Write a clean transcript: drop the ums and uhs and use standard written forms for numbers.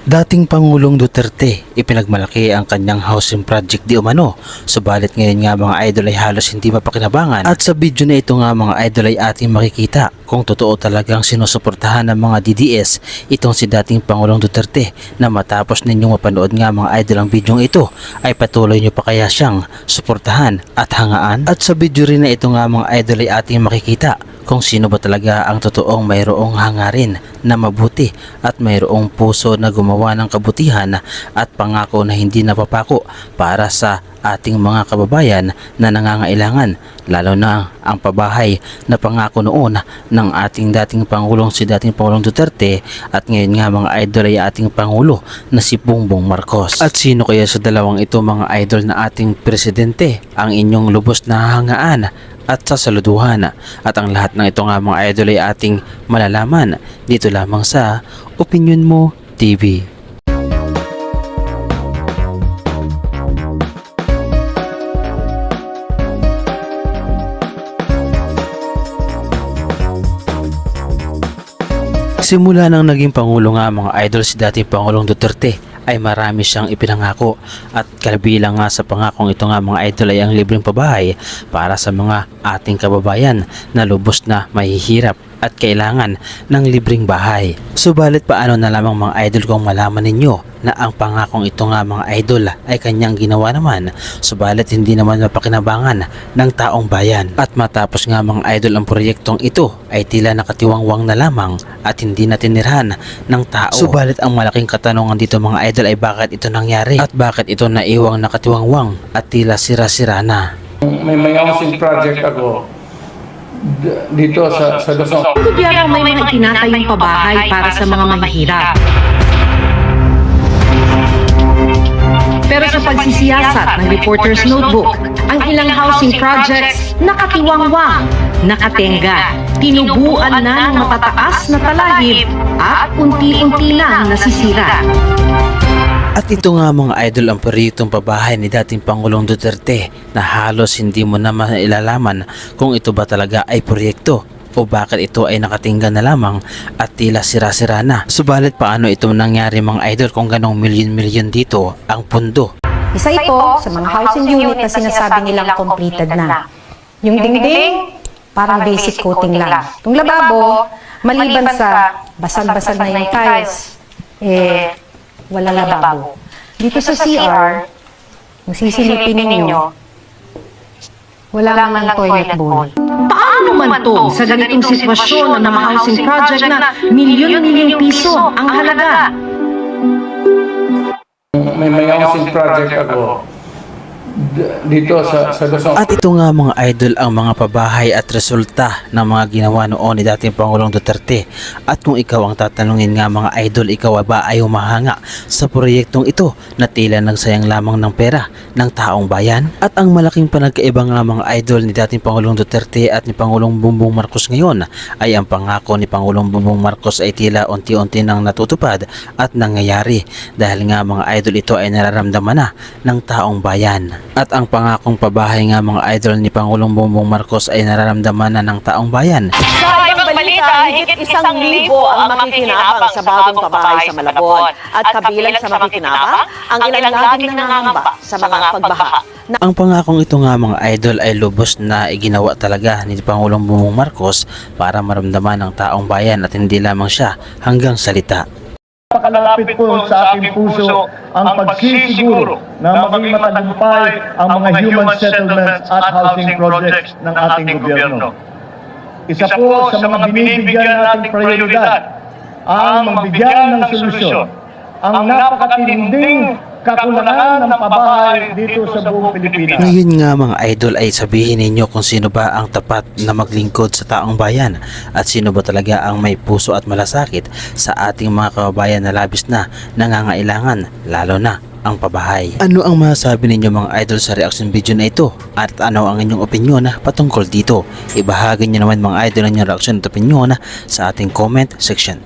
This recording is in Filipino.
Dating Pangulong Duterte, ipinagmalaki ang kanyang housing project di umano. Subalit ngayon nga mga idol ay halos hindi mapakinabangan. At sa video na ito nga mga idol ay ating makikita kung totoo talagang sinusuportahan ng mga DDS itong si dating Pangulong Duterte, na matapos ninyong mapanood nga mga idol ang video ito ay patuloy nyo pa kaya siyang suportahan at hangaan. At sa video rin na ito nga mga idol ay ating makikita kung sino ba talaga ang totoong mayroong hangarin na mabuti at mayroong puso na gumawa ng kabutihan at pangako na hindi napapako para sa ating mga kababayan na nangangailangan, lalo na ang pabahay na pangako noon ng ating dating Pangulong si dating Pangulong Duterte at ngayon nga mga idol ay ating Pangulo na si Bongbong Marcos. At sino kaya sa dalawang ito mga idol na ating presidente ang inyong lubos na hangaan at sasaluduhan? At ang lahat ng ito nga mga idol ay ating malalaman dito lamang sa Opinion Mo TV. Simula nang naging Pangulo nga mga idol si dating Pangulong Duterte ay marami siyang ipinangako, at kabilang nga sa pangakong ito nga mga idol ay ang libreng pabahay para sa mga ating kababayan na lubos na mahihirap at kailangan ng libreng bahay. Subalit paano na lamang mga idol kung malaman ninyo na ang pangakong ito nga mga idol ay kanyang ginawa naman, subalit hindi naman mapakinabangan ng taong bayan. At matapos nga mga idol ang proyektong ito ay tila nakatiwangwang na lamang at hindi na tinirhan ng tao. Subalit ang malaking katanungan dito mga idol ay bakit ito nangyari at bakit ito naiwang nakatiwangwang at tila sira-sira na. May housing project ako dito sa Luzon. Ang gobyerno may mga itinatayong pabahay para sa mga mahihirap. Pero sa pagsisiyasat ng Reporter's Notebook, ang ilang housing projects nakatiwangwang, nakatenga, tinubuan na ng mapataas na talahib at unti-unti lang nasisira. At ito nga mga idol ang proyektong pabahay ni dating Pangulong Duterte na halos hindi mo na mailalaman kung ito ba talaga ay proyekto o bakit ito ay nakatingga na lamang at tila sira-sira na. Subalit paano ito nangyari mga idol kung ganong milyon-milyon dito ang pundo? Isa ito sa mga housing unit na sinasabi nilang completed na. Yung dingding, parang basic coating lang. Yung lababo, maliban sa basag-basag na yung tiles, walang lababo. Dito sa CR, kung sisilipin ninyo, wala namang toilet bowl. Paano man to sa ganitong sitwasyon ng mga housing project na milyon-milyong piso ang halaga? May housing project ako dito sa Luzon. At ito nga mga idol ang mga pabahay at resulta ng mga ginawa noon ni dating Pangulong Duterte. At kung ikaw ang tatanungin nga mga idol, ikaw ba ay humahanga sa proyektong ito na tila nagsayang lamang ng pera ng taong bayan? At ang malaking panagkaiba nga mga idol ni dating Pangulong Duterte at ni Pangulong Bongbong Marcos ngayon ay ang pangako ni Pangulong Bongbong Marcos ay tila unti-unti nang natutupad at nangyayari, dahil nga mga idol ito ay nararamdaman na ng taong bayan. At ang pangakong pabahay nga mga idol ni Pangulong Bongbong Marcos ay nararamdaman na ng taong bayan. Sa ibang balita, higit 1,000 ang makikinabang sa bagong pabahay sa Malabon. At kabilang sa makikinabang, ang ilang laging nangangamba sa mga pagbaha. Ang pangakong ito nga mga idol ay lubos na iginawa talaga ni Pangulong Bongbong Marcos para maramdaman ng taong bayan at hindi lamang siya hanggang salita. Napakalapit po sa aking puso ang pagsisiguro na maging matagumpay ang mga human settlements at housing projects ng ating gobyerno. Isa po sa mga binibigyan nating prioridad ang magbigyan ng solusyon ang napakatinding kakulangan ng pabahay dito sa buong Pilipinas. Ngayon nga mga idol ay sabihin ninyo kung sino ba ang tapat na maglingkod sa taong bayan at sino ba talaga ang may puso at malasakit sa ating mga kababayan na labis na nangangailangan, lalo na ang pabahay. Ano ang masasabi ninyo mga idol sa reaction video na ito? At ano ang inyong opinyon patungkol dito? Ibahagi nyo naman mga idol ang inyong reaction at opinyon sa ating comment section.